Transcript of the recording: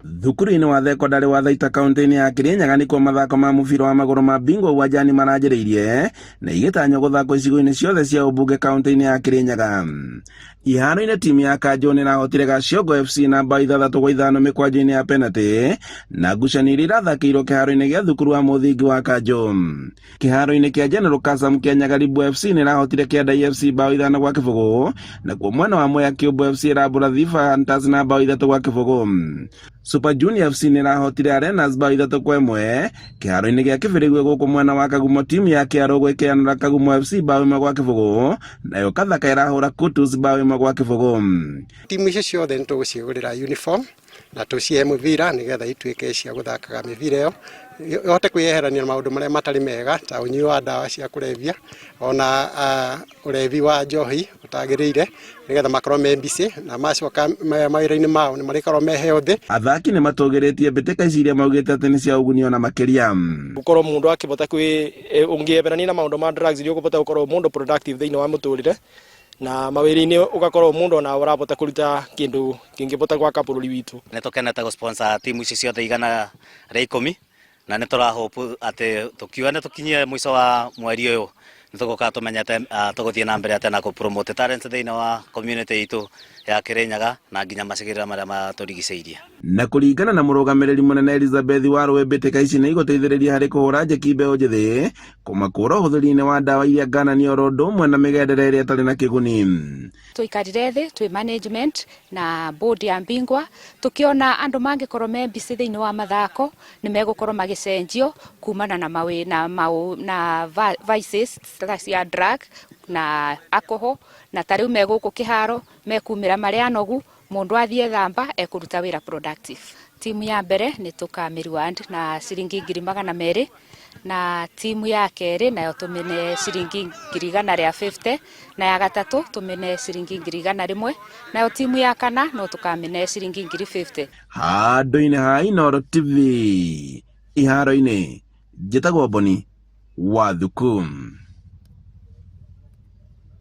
Thukuru-inĩ wa thekondarĩ wa Thaita kaunti-inĩ ya Kirinyaga nĩkuo mathako ma mũbira wa magũrũ ma bingwa uwanjani maranjĩrĩirie na igĩtanywo gũthakwo icigo-inĩ ciothe cia ũmbunge kaunti-inĩ ya Kirinyaga. Iharo-inĩ timu ya Kanjo nĩrahotire Gaciongo FC na bao 3-5 mĩkwanjo-inĩ ya penalty na ngucanio iria irathakĩirwo kĩharo-inĩ gĩa thukuru wa mũthingi wa Kanjo. Kĩharo-inĩ kĩa General Kasam kĩa Nyagaribu FC nĩrahotire Kĩanda FC bao 5-0 nakuo mwena wa Mwea Kiũmbu FC ĩrambũra Thifa Hunters na bao 3-0. Super Junior FC nĩrahotire Arenas bao 3-1 kĩharo-inĩ gĩa Kĩbĩrĩgwe gũkũ mwena wa Kagumo timu ya Kĩarũgũ ĩkĩanĩra Kagumo FC bao 1-0 nayo Kathaka ĩrahũra Kutus bao 1-0. Timu icio ciothe nĩtũgũcigũrĩra uniform na tũcihe mũbira nĩgetha ituĩke cia gũthakaga mĩbira ĩyo ihote kwĩyeherania na maũndũ marĩa matarĩ mega ta ũnyui wa ndawa cia kũrebia ona ũrebi wa njohi ũtagĩrĩire nĩgetha makorwo me mbici na macoka mawĩra-inĩ mao nĩmarĩkorwo me healthy. Athaki nĩmatũgĩrĩtie mbĩtĩka ici iria maugĩte atĩ nĩ cia ũguni ona makĩria. Gũkorwo mũndũ akĩbota ũngĩeberania na maũndũ ma drugs iria ũkũbota gũkorwo mũndũ productive thĩinĩ wa mũtũrĩre na mawĩra-inĩ ũgakorwo mũndũ ona ũrabota kũruta kĩndũ kĩngĩbota gwaka bũrũri witũ. Nĩtũkenete gũsponsor timu ici ciothe igana rĩa 10 na nĩtũrahope atĩ tũkiuga nĩtũkinyie mũico wa mweri ũyũ nĩtũgũka tũmenyete tũgũthiĩ na mbere atĩ na kũ-promote talent thĩinĩ wa community itũ ya Kirinyaga na nginya macigĩrĩra marĩa matũrigicĩirie. Na kũringana na mũrũgamĩrĩri mũnene Elizabeth Warũĩ, mbĩtĩka ici nĩigũteithĩrĩria harĩ kũhũra njeki mbeũ njĩthĩ kũmakũra ũhũthĩri-inĩ wa ndawa iria ngananie oro ũndũ ũmwe na mĩgendere ĩrĩa ĩtarĩ na kĩguni. Tũikarire thĩ twĩ management na board ya Bingwa tũkĩona andũ mangĩkorwo me mbici thĩinĩ wa mathako nĩmegũkorwo magĩcenjio kumana na na vices cia drug na alcohol na tarĩu megũkũ kĩharo mekumĩra marĩa anogu mũndũ athiĩ thamba ekũruta wĩra productive. Timu ya mbere nĩ tũkamĩruand na ciringi 200 na timu ya kerĩ nayo tũmene ciringi 150 na ya gatatũ tũmene ciringi 100 nayo timu ya kana no tũkamene ciringi 50. Handũ-inĩ ha Inooro TV iharo-inĩ njĩtagwo Boni wa Thuku.